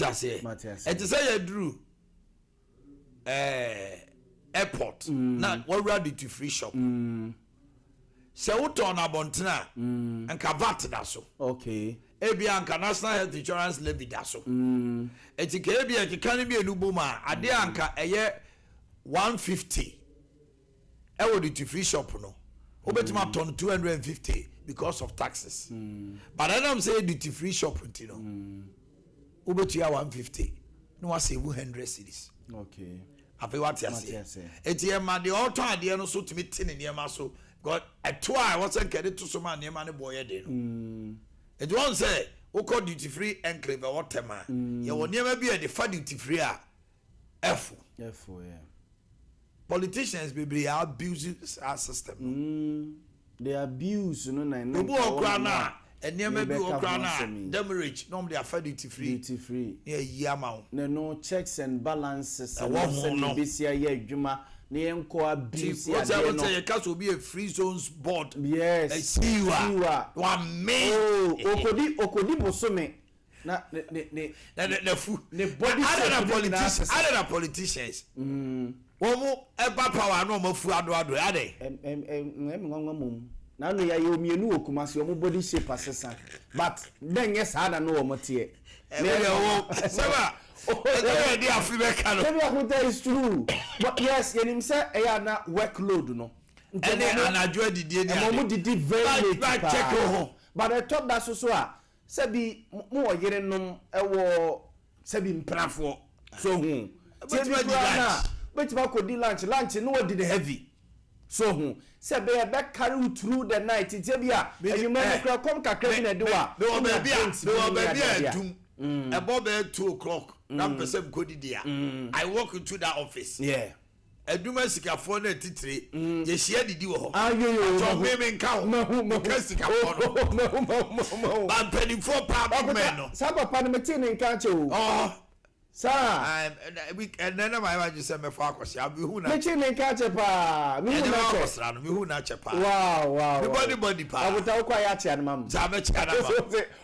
what I say it is say Drew airport na what ready to free shop se uton abontena anka VAT da so okay ebia anka national health insurance levy da so etika ebia kika bi enubo ma ade anka eye 150 ewo the free shop no obetima ton 250 because of taxes but I don't say duty free shop until no obetia 150 no I save 100 cedis okay afi what you say etie ma the auto ade no so timi tin ne ma so god eto I wasn't get to so man ne ma ne boy de no it won't say o call duty free enclave what tema ye won ne ma bi e the fa duty free a f yeah politicians be abuse our system they abuse no na no okra enema bi okra na demurrage no dey affect duty free yeah yama no checks and balances and besia ye adwuma na enko abuse what I want say case obi a free zones board yes siwa wa me okodi bosome na the fu the body other politicians womo eba power no mafu ado ade ngwangwamum na no ya yomienu okumase omo body shape asesa but then yes ada no omotie me wo seba o dey africa no maybe that is true but yes yenim say e na workload no ene anajo adidie ni ade mo didi very late check ho but I thought that so a sebi mo yerenom ewo sebi mprafo so hu but ma ko di lunch no what did heavy so hu se be carry through the night it be a you may come kakra na de wa no be a dum about 2 o'clock na person go di dia I walk into that office yeah eduma sikafo na titire ye hia didi wo ho ayo me nka ho ka sikafo no ba penny for pa men no papa no meti ne nka che o sir we and then my just say me for akwose abi hu na meti ne nka che pa me hu na che me hu na che pa wow the body pa abuta ko ya che anam za me che anam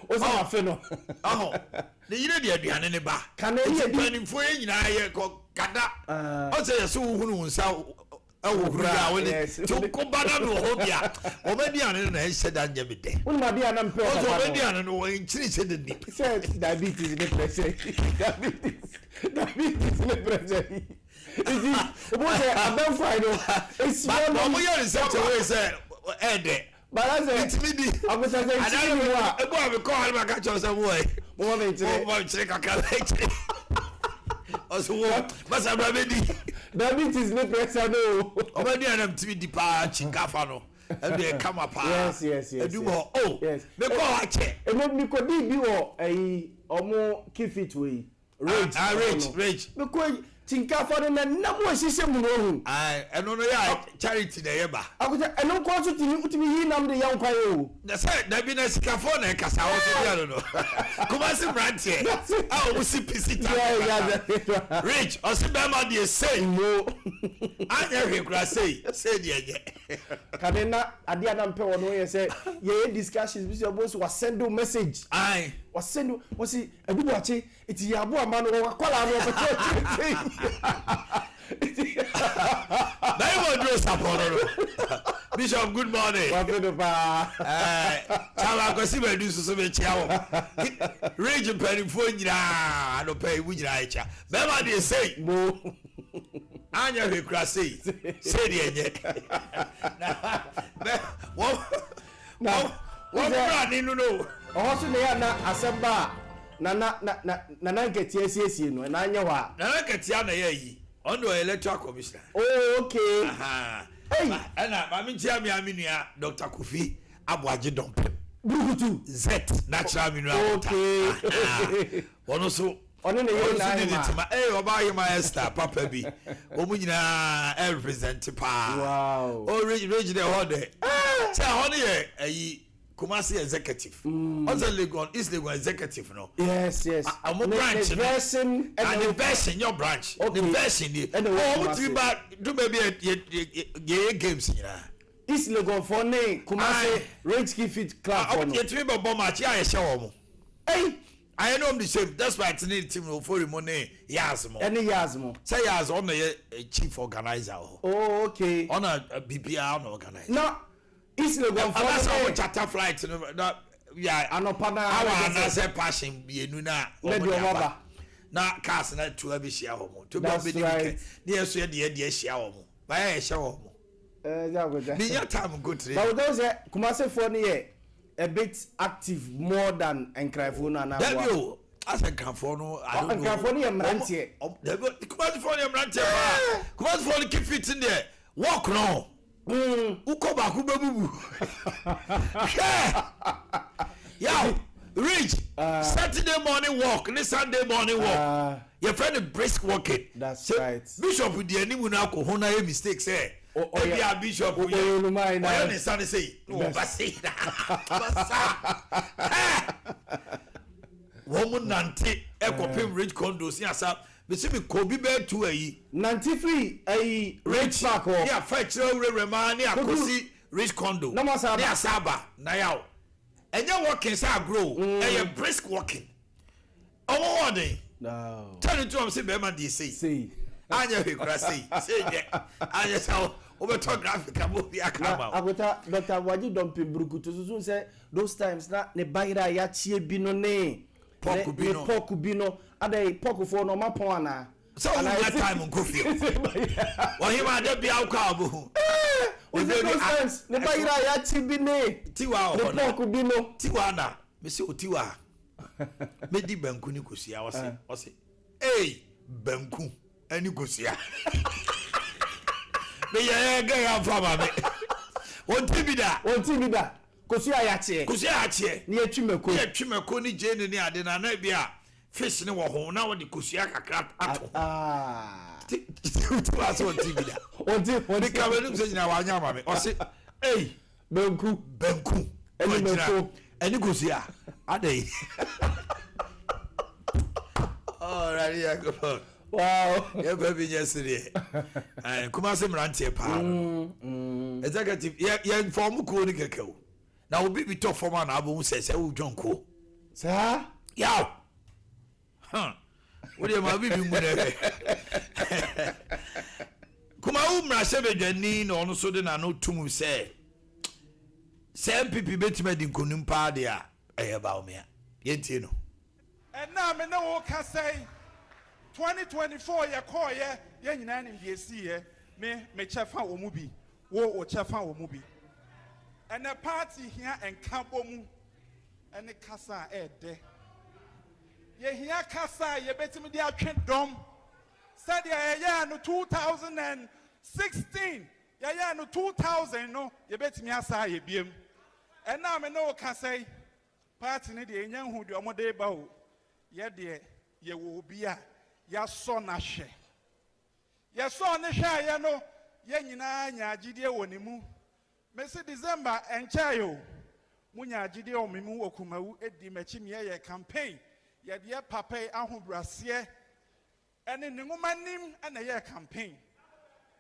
o se ma fe no the yire de aduane ne ba kana ye penny for nyina ye ko kada o se yeso hu nu nsa ewo hura woni to ko bana no ho bia o be dia ne na e sheda nya be de woni ma dia na mpe o be dia ne no nchiri se de ni say diabetes ne pressure diabetes ne pressure idi o bo say abem fine no esi no mo ye research we say ede balaze itmidi abuta say itmidi wa ebo abi ko hali maka cho say mo e mo be itire mo itire kaka itire oso basa brabedi diabetes ne pressure no obedi anam tmidi pa chinkafa no e come up yes edumo me ko ache eno mi ko bi wo omo kifit we rage me ko chinkafa no na mo hihye mu no hu eno no ya charity na ye ba akuta eno ko so timi yi nam de yan kwaye o na say na bi na sikafo na kasa ho so no kuma si branche o si pisita rich o si be ma de say no anya hwe kura say de ye kanena ade ana mpe wo no ye say ye discussions bi so boss was send a message was send was see Boakye iti ya bo ama no kwala no pete They will do support. Bishop, good morning. Chala ko si be do so be chiawo. Rage penny for nyira no pay we nyira echa. Be ma dey say mo. Anya we kra say dey enye. Wo bra ni no. O so le na aseba na nketi esiesie no na anya wa. Na nketi na ye yi. Ondo electoral commissioner. Oh, okay. Hey. Ana mami tia mi aminua Dr. Kofi Aboagye Dompe. Bukutu Z natural mineral. Okay. Ono so ono ne ye na ma. Oba ye ma Esther papa bi. Omu nyina represent pa. Wow. Oh rage the hode. Say hone ye ayi Kumasi executive. Also Legon is Legon executive no. Yes. I'm a branch. The version and the version your branch. Okay. The version. Oh, to be do maybe a games here. Is Legon for name Kumasi Rage Fit Club for no. You to be bomb match. I show them. Hey, I know the same. That's why I need team for the money. Yazmo. Any Yazmo. Say Yaz on the chief organizer. Oh, okay. On a BPR organizer. No, it's the one for the charter flight. Yeah, I know Pana. I say passing be nuna. Na cars na to be share home. To be right. Near so the share home. By a show. Niya time go to. But those Kumase for near a bit active more than Enkrafuna now. That you as a Enkrafono, I don't know. Enkrafonia Mrantie. Kumase for the Mrantie. Kumase for the keep fit in there. Walk no. Uko ba kubebubu. Yeah. Rich. Saturday morning walk, this Sunday morning walk. Your friend is brisk walking. That's right. Bishop with the animal now, Hona mistakes, eh? Oh, yeah, Bishop. Oh, you mind. I understand to say, no, but say that. Woman Nanti, Echo Pim Rich Condos, yes, sir. But see me, Kobe Bear to a 93, a rich park, yeah, fetch Remania, Kosi, Rich Condo. No more Saba, now. And you're walking, so grow, and you're brisk walking. Oh, what day? No. Tell it to him, say, Bema, do say. I know you can say, I just how over talk graphic. I will be a camera. I will tell Dr. Wadi Dumping Bruku to soon say, those times not ne Baira Yachi Bino ne Pocubino, Ade Poco for no Mapona. So that time on coffee. Well, he might be our cowboy. With those times, ne Baira Yachi Bine, Tiwa, Pocubino, Tiwana, Monsieur Tiwa. Medi Bankuni Kusia was it? Hey, Banku. And you go see her. May I get out from me? Won't be that? Kusia Yache, near Chimako, ni Jane, near the Nanabia, fish in a home now, the Kusiaka crap. To us on TV. What the cover in our Yamame? Or say, hey, Banku, and you go see her. Ade. All right, I go. Wow, yeah, baby, yesterday. And Kumasi Mrantie pa. Executive, yeah, inform Kunikako. Now we be tough for man. Abu says, "Oh, John Ko." Sir, yeah. Huh? What do you want to be doing? Kumau Mrasebe Jani no so de na no tum say. Say MPP betime di nkonum pa de a about me. Yenti no. And now me no can say 2024 ye call ye nyina nim de si ye me chefa wo mu bi wo chefa wo mu bi and the party here and campo mu and the kasa de ye here kasa ye betimi de atwe dom said ye no 2016 ye no 2000 no ye betimi asa ye biem and now me no can say party ne de enyan hu de omode ba o ye de ye wo bia ya so na hwe ya so ne hwe ya no ya nyina nya agide woni mu mesi December enchayo munya agide o memu okumawu edi machi me ye campaign ya de papai ahobrase ene ne ngumanim na ye campaign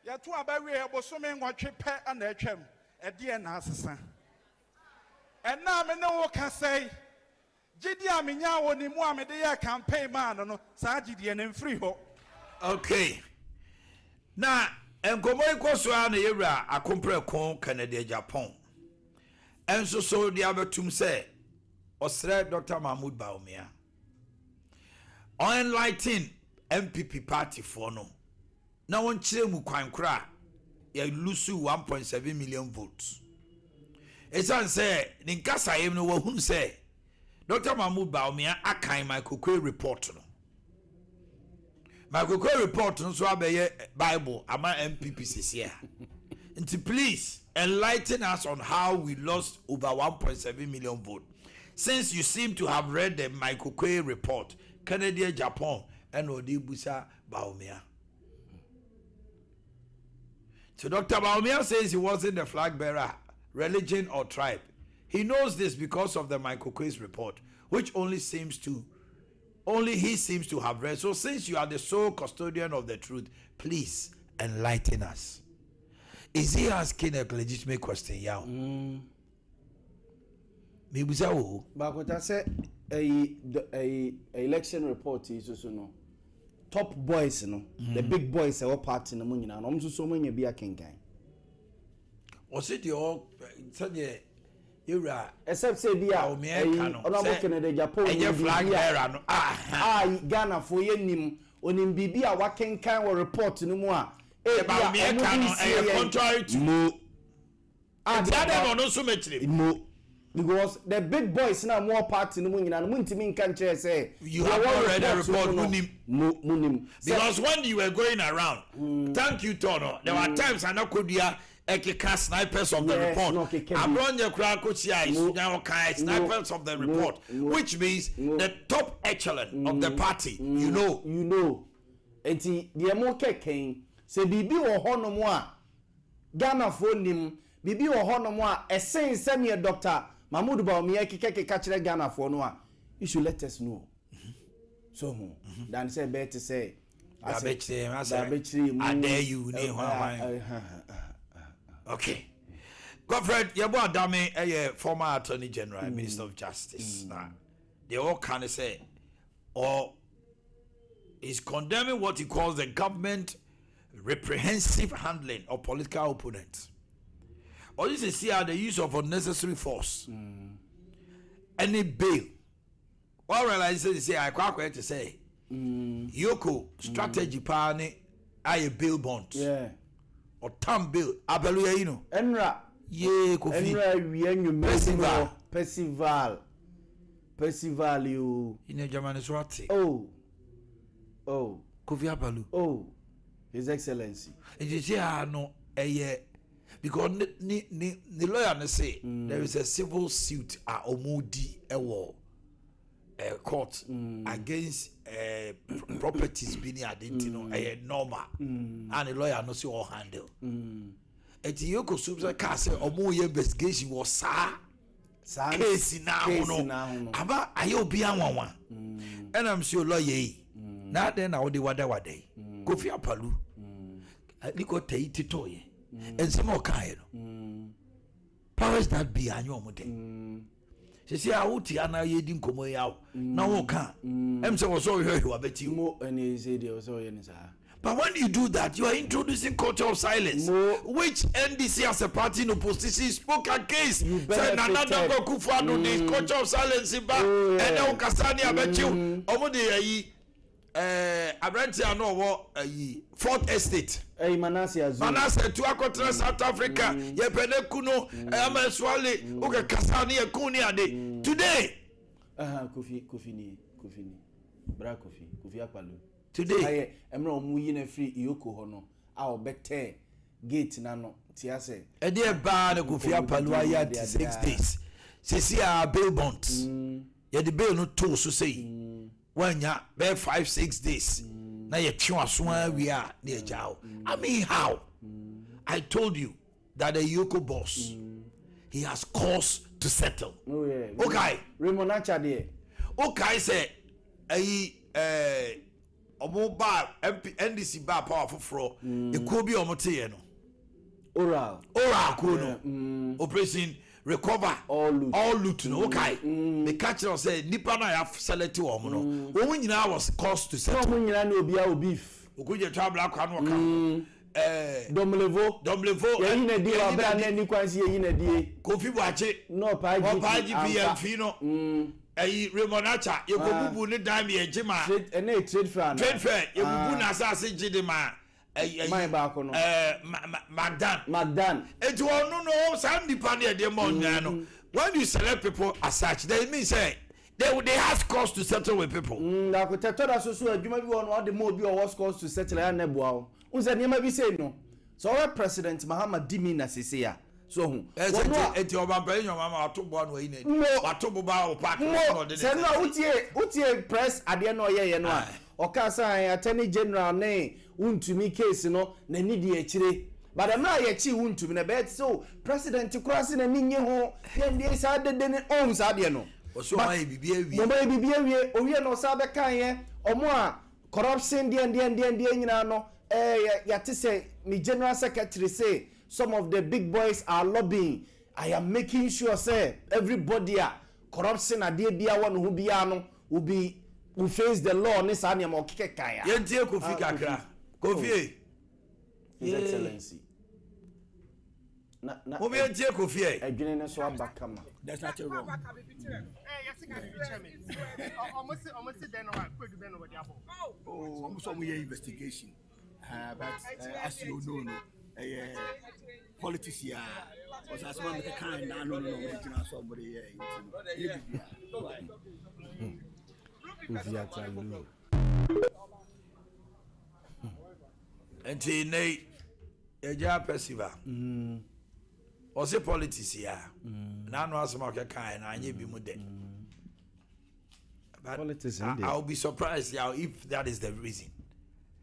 ya to abawe ebosome nwatwe pe na atwam ede na asesa ena me ne wo ka sei Jidi amenya woni mu amede ya campaign man no sa jidi ne mfiri ho. Okay. Na enkomo ikoso a na yewura akompre kon Canada Japan. Enso so dia betum say Osre Dr. Mahmoud Baumia. Enlighten MPP party for no. Na won kire mu kwan kra ya lusu 1.7 million votes. Esan say ninkasa yem no wahun say Dr. Mahmoud Baumia akan my Kokwe report no. My Kokwe report no so abeye Bible ama MPP here. And please enlighten us on how we lost over 1.7 million votes. Since you seem to have read the my Kokwe report, Canada, Japan, and Odibusa Baumia. So Dr. Baumia says he wasn't the flag bearer, religion or tribe. He knows this because of the Michael Quay's report, which only he seems to have read. So since you are the sole custodian of the truth, please enlighten us. Is he asking a legitimate question, Yaw? Maybe so. But what I said, a election report is also no top boys no the big boys are party no nyina no so many bi akenkan was it your say Yura except say bia onabo Canada Japan flag bearer no Ghana for yenim onim bibia wakenkan wo report no mu a ba me no contrary to mo no so mo because the big boys now more party no nyina no ntimi nkan kire say you have already report munim because when you were going around thank you Tono there were times anakodia ekeka snipers of the report abronye kura kochia is now kind snipers of the report which means the top echelon of the party you know enti de mo keken se bibi wo hono mo a Ghana fo nim bibi wo hono mo a esen senior doctor Mahmoud Baumia keke kire Ghana fo no a you should let us know so dan say better say I dare you okay. Godfred, Yabo Adame, former Attorney General, Minister of Justice. Now, they all kind of say, or is condemning what he calls the government reprehensive handling of political opponents. Or this is here the use of unnecessary force. Any bail. What realizes say I quite to say, Yoko strategy pani I bail bonds. Yeah. Or tam bill abeluya you know enra ye kofi enra wienu festival you in German is what oh kofi abalu his excellency and you see no because the lawyer say there is a civil suit at omudi ewo court against properties being identified normal and the lawyer no see all handle et you go subsa ka say omo investigation was sa case now no aba ayo bi anwanwa and I'm sure lawyer na then na wode wada kofi apalu liko tei titoye and some more kind powers that be anyo omode she I would na yedi nkomo yawo na wo ka em say was so here you abeti mo any say there was so yen sa but when you do that you are introducing culture of silence which NDC as a party in opposition spoke against say Nana Kufuor this culture of silence ba and then Kasani abeti omo de yi Abrantia no wo Fourth Estate Manasseh to akotra South Africa ye pene kuno amaswale o ke kasani e kuni ade today Kofi bra Kofi akpalu today aye emra omu yi na free Iyoko ho no a obete gate na no ti ase e dey ba na Kofi akpalu aya 6 days se see our bail bonds ye the bail no to so say wanya be 5-6 days na ye twaso we are near jao I mean how I told you that the Yoko boss he has cause to settle okay Raymond Achade okay say omo ba NDC ba powerful fro e ko bi omo te no oral ko no operation recover all loot no okay the catcher say nipa na ya select omo no omo nyina was cost to settle omo nyina na obi a obif okuje travel akwa no ka Domlevo ye yin adi wa ba na ni kwansi ye yin adi Kofi Boakye no pa GPM no Raymond Acha ye ko bubu ni dam ye jima trade fair ye bubu na asase jidima my back no Magdan it won no some depend dey mon no when you select people as such they mean say they have cause to settle with people na ko tetora so adwuma bi won all the more bi was cause to settle ya na boa unse niam bi say no so our president Mahama Dimi na sese ya so hu eti obampa enyo mama atobo no yi na atobo ba o park no de say no utie press ade no ye no a okasa attorney general ne untumi case no na ni di akire but am na ye chi untumi na bet so president kurase na ninye ho ye ndi sa de ne on sa de no so my bibia wi mo my bibia wi owie no sa be kan ye omo a corruption de nyina no ya te say me general secretary say some of the big boys are lobbying I am making sure say everybody corruption ade bia won ho bia no will face the law ne sa ne ma okeke kan ya yentie Kofi kakra Kofi His Excellency na obi yentie Kofi adwene ne so abakama there's nothing wrong almost some investigation but as you know politics here was as one with the kind no somebody enti nei eja persiva o se politics here na no asema ke kan na anye bi mu de politics I'll be surprised if that is the reason.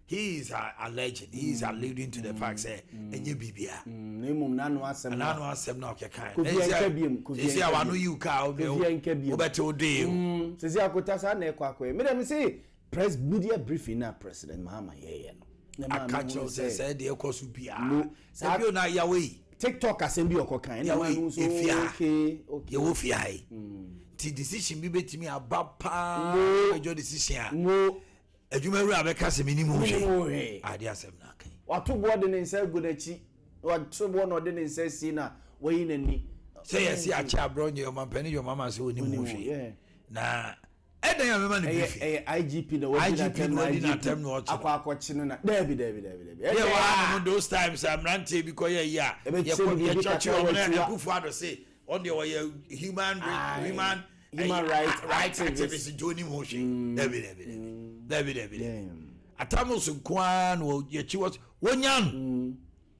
He is alleging, he is alluding to the fact say enye bibia nemum nanu asem na okay kind say I know you ka obete ode say akota sa na ekwa me dem say press media briefing na president Mahama yeye no akacho say de ekosu bia say bi na yawe TikTok asem bi okokan na manu so okay ye wo fia ti decision bi betimi abapa ejo decision adwumaru abeka se minimu hwe ade asem na kan wato bo de ne nsa godachi wato bo no de ne nsa si na wayi nani say yes ya cha bronye yo mampani yo mama se oni mu hwe na edan ya mema ne brief IGP the wadi na tem no akwachi no na debi yeah wa no those times am rante because yeah ye church o na ekufu ado say on the human rights activist Johnny Moshi David atamos kwan wo ye chi was wonyan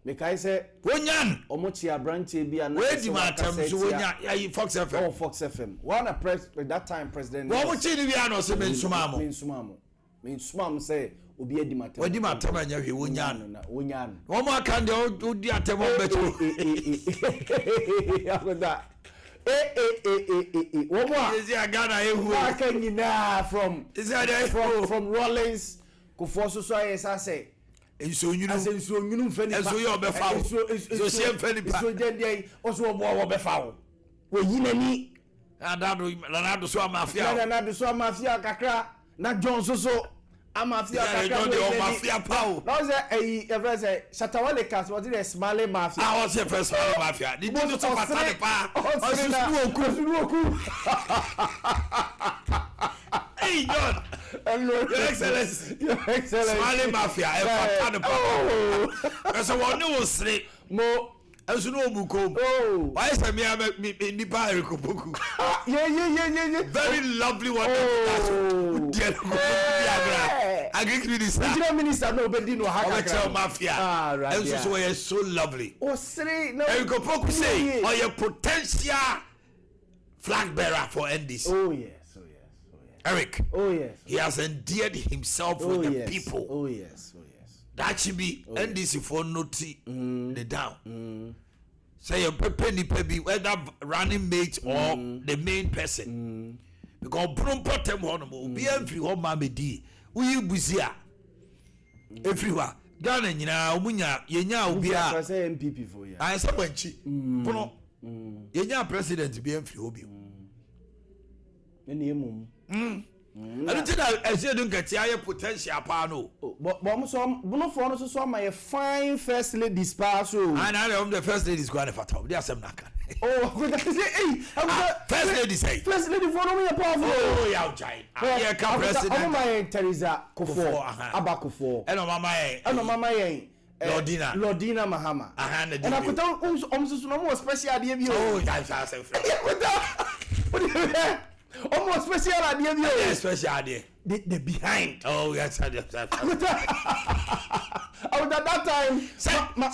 me kai say wonyan omochi abranche bia na we di matam so wonya ya Fox FM Fox FM one a press that time president wo mochi ni bia no se mensumamo say obi edi matam we di matam anya hwe wonyan wo mo aka de odi atam beto akoda womo is ya Ghana ehu akanyina from Rollins kufo so ayesa say ensonyunu mfani enso ye obefa so sie mfani pa so jende oso obo obefa wo yinani Ronaldo so amafia kakra na John so amafia kakra no mafia pao no say ever say Shatawale cast what is smiling mafia was the first smiling mafia did you so fatale pa oku hey John your excellency smiling mafia e fatale pa so one no sre mo enso no obukom why say me nipa erikopoku very lovely one minister no be no hakaka mafia enso so we so lovely no erikopoku say or your potential flag bearer for NDC oh yes Eric yes he has endeared himself with the people oh yes that should be NDC for noti the down say your penny pebi whether running mate or the main person because brompo tem hono be every home mamedi uyi buzia everywhere Ghana nyina omunya yenya obi a say MPP for ya I say banchi pono yenya president be every obi eni emum I don't think I say don't get your potential pa no. But Bruno for no so my fine first lady spa so. And I am the first lady is going to fatal. They are some naka. Oh, hey, first lady say. First lady for no me powerful. Oh, yeah, giant. Yeah, come president. Oh my Teresa Kofo, Abakofo. And mama yen. Lordina Mahama. And I could almost no special idea. Oh, that's what do you almost special idea. Yeah, special idea. The behind. Oh, yes, I did. At that time, my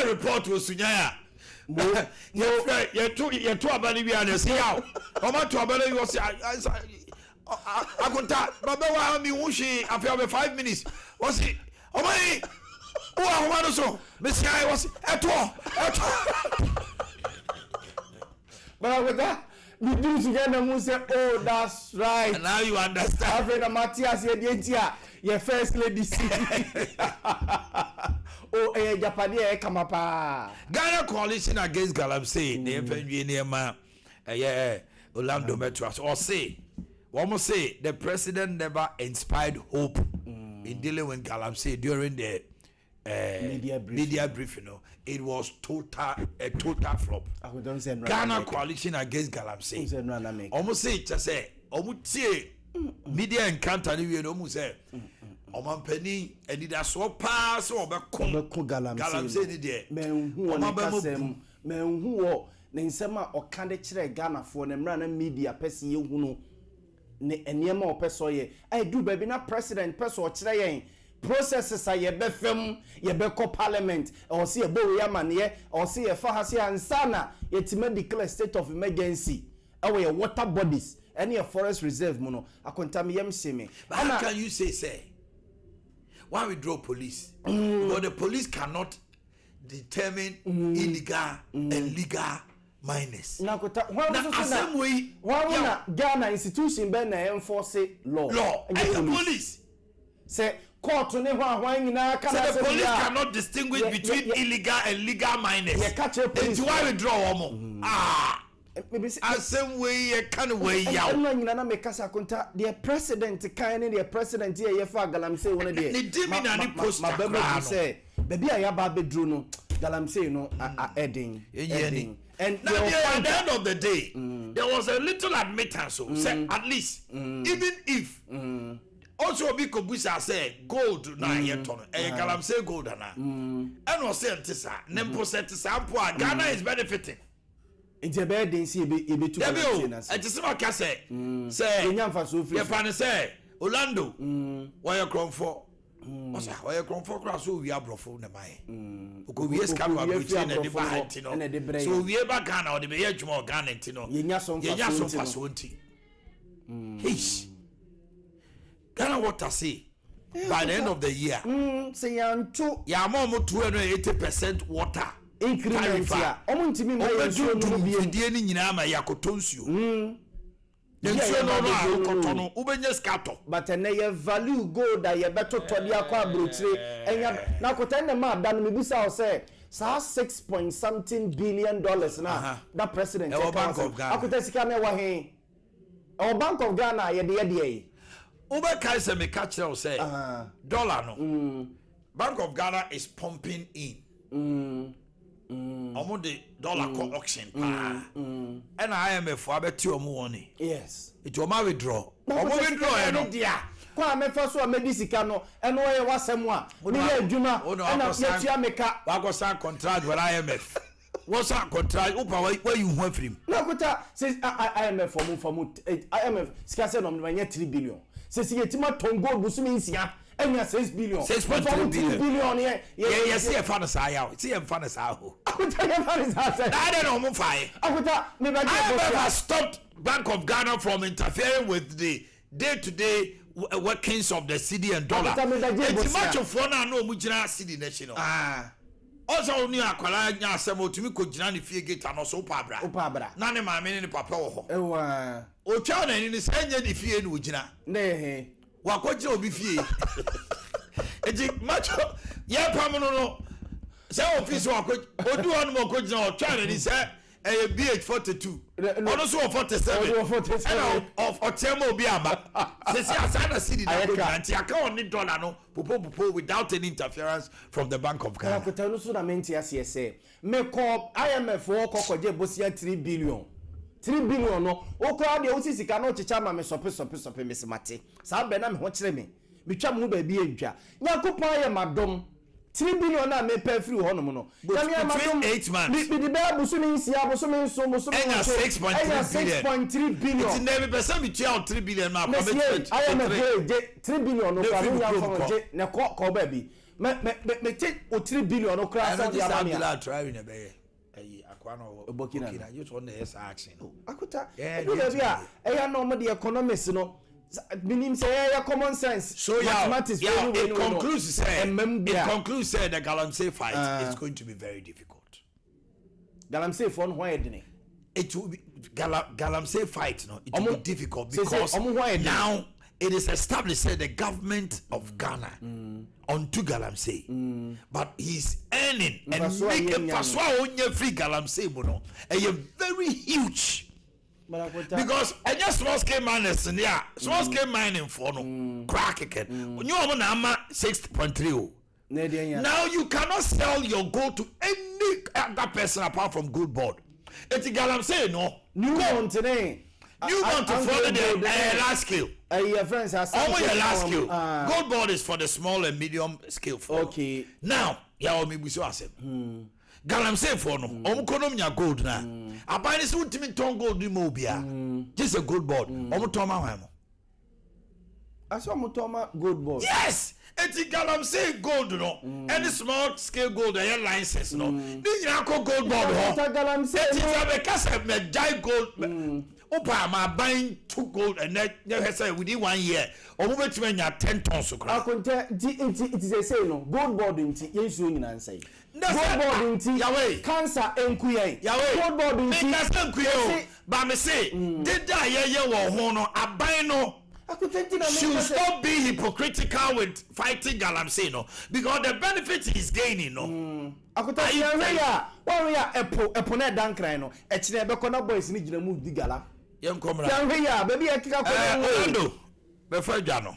report was Sunyaya. You're too abandoned. We are see how. How much to abandon you? I could tell Baba me Wushi after 5 minutes. Was it? Oh, my. Oh, I want to so. Miss I was at all. But with that. We do together and say, oh, that's right. And now you understand. After Matthias, your first lady. Oh, Japania, come up. Ghana coalition against Galamsey, the FNG near Orlando Metros or say almost say the president never inspired hope in dealing with Galamsey during the media briefing. It was a total flop. Ghana coalition against Galamsey. Almost say just say almost media encounter you almost say Omanhene and it so pass over Galamsey ni there. Men who ne nsema okande kire Ghana for ne mra na media pese ye hunu ne enema opeso ye I do baby na president peso kire yen processes are ye befem ye beko parliament or see a bow yamane or see a fahasi ansana yet declare state of emergency away water bodies any a forest reserve mono akontami yem seme. But how can you say why we draw police? Because the police cannot determine illegal and legal minors. Now, why Ghana institution be na enforce law and the police say court ne why na the police cannot distinguish between illegal and legal minors. And why we draw them? Same way can way yaw. Na make us akonta the president kind the president here ye for Galamsey one day. Ni dimi na ni post my baby say baby ayaba bedru no Galamsey no ending. And now at the end of the day, there was a little admittance. So say at least, even if also be Kobusa say gold na yeton, Galamsey gold na, and was saying tisa, nempo set sample Ghana is benefiting. It's a bad day, see, be too much. I just want to say, Japan say, Orlando, why you come for? Why you come for class? So we are brofo na mai. Because we escape our between the Bahitino. So we are back Ghana or the Bayaj more Ghana Tino. Yenya Sompa Sonti. Hish. Ghana what I say. By the end of the year, say more 280% water. Increment here. Omuntimi ma yesu no bi die ni nyina ma yakotonsio. Yensu no no akotono ubenye scatter. But na ye value gold that ye beto to dia kwa brochire enya na kotan na ma da no mebisa o say sa 6 something billion na that president Bank of Ghana. Akota sika na wa he. Our Bank of Ghana ye de Ube kai se me catch o say dollar no. Bank of Ghana is pumping in. Omo the dollar auction and IMF for abeti omo woni. Yes. It will ma withdraw. Omo withdraw no dia. Kwa me fa so medisika no eno ye wasem a oni ye adwuma na yetua meka wa go sign contract with IMF. What's that contract? Upa where you want from? Na kuta says IMF for mu IMF sika se no me 3 billion. Says yetima tongo busumi nsia. Enya 6 billion. 6.3 billion yeah see a fan say out. See a fan say out. Akuta ye fan say. I don't know mo fire. Akuta me ba IMF has stopped Bank of Ghana from interfering with the day-to-day workings of the cedi and dollar. It's much of one and no mujina cedi national. Also ni akwala nya asem otumi ko gina ne fie gate no so pabra. Na ne maame ne papa wo ho. Ewa. O twa na ni ne sanya ne fie ne ogina. Ne Wakojina obi fie. Eji macho ye pam no. Say office wako odu onu mo kojina o twa na ni say BH42. Ono so 47. And of Otemo obi aba. Say asana cedi na ko anti aka on dollar no popo without any interference from the Bank of Ghana. Ko tanu so na menti ase say me ko IMF wo kokoje bosia 3 billion. 3 billion no okra de osisika no chicha ma me sope me semate sa be na me ho kire me twa mu ba bi adwa yakopon aye madom 3 billion na me pay free ho no no ya madom 8 months bi de ba busumi nsia busumi nso busumi 6.3 billion it's never person between 3 billion ma I am a 3 billion no kwa ya fo je ne ko ba bi me take 3 billion no kra sa dia ma ya try na be Boakye, you just want the action. Akuta, yeah, no the economists, no. Meaning say common sense. So it concludes say the Galamsey fight is going to be very difficult. Galamsey for why didn't it will be Galamsey fight, no, it will be difficult because now it is established that the government of Ghana onto Galamsey, but he's earning and making free Galamsey, a very huge because just small scale miners in there, small scale mining for no crack it. When you are on 6.3. Now you cannot sell your gold to any other person apart from gold board. It's a I'm saying no. New one today. You want to follow the large scale. Your friends are always a large scale. Gold board is for the small and medium scale. Okay. Now, yeah, me so asem. Galam say for no. Omukonom nya gold na. Aban is ultimate ton gold ni mo bia. Just a gold board. Omutoma hwan mo. Aso omutoma gold board. Yes. Eti galam say gold no. Any small scale gold a license no. Ni nya ko gold board ho. Galam say eti be kase me jai gold. Opa ma buying 2 gold and then say within 1 year. Omo betime nya 10 tons so kra. Akonte it is a say no. Gold board nti yensu nyina nsai. Gold board nti cancer enkuye. Gold board nti cancer enkuye. Ba me say did da ye wo ho no aban no. Should stop being hypocritical with fighting Galamsey, no, because the benefit he's gaining, no. Akuta ya warrior epone dan cry no. Echine be kona boys ni gina move di gala. Yem komra. Ya baby e kika ko Orlando. Be fa dwa no.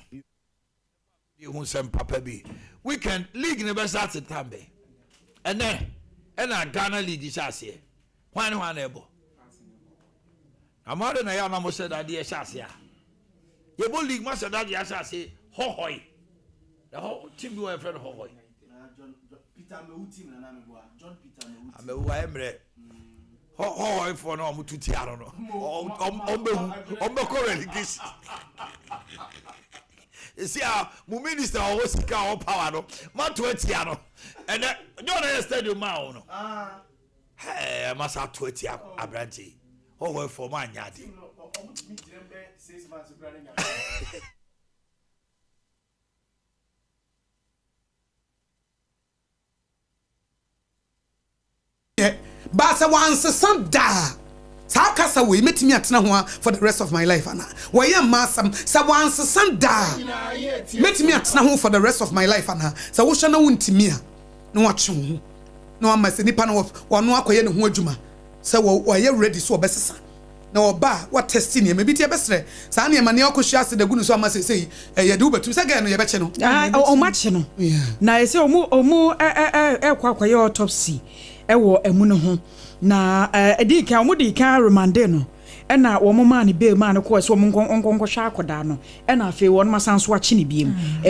You won sem papa bi. Weekend league ne be start tambe. And then na Ghana league is ase. Hwan ebo. Amade na ya na mo said that dey ase ya. Ye bo league master that ya say hohoi. The whole team do a friend hohoi. John Peter me team na me boa. John Peter me team. Amewu emre. Hohoi for no mutu ti aro no. Ombe ko relegation. See how mu minister o sika o power no. Man to eti aro. And don't understand you ma no. Hey, masa to eti abranti. Hohoi for man nyadi. Basa once some da. Sakasa we met me at Nahua for the rest of my life, Anna. Why am Massam? So once some da. Met me at Nahu for the rest of my life, Anna. So what shall I want to me? No watching. No, I must nip of one walk away in Wajuma. So why you ready so best? No ba what testing maybe tie besre sa na mane okohia se da gunu so ama sei ye do betu se ga no ye beche no o mache no na ese omu kwakwaye autopsy wo emu no ho na edika omu dika remande no e na wo mo ma ne be ma ne ko so omu nkonko hwa akoda no e na afi wo no masanso achi ne biem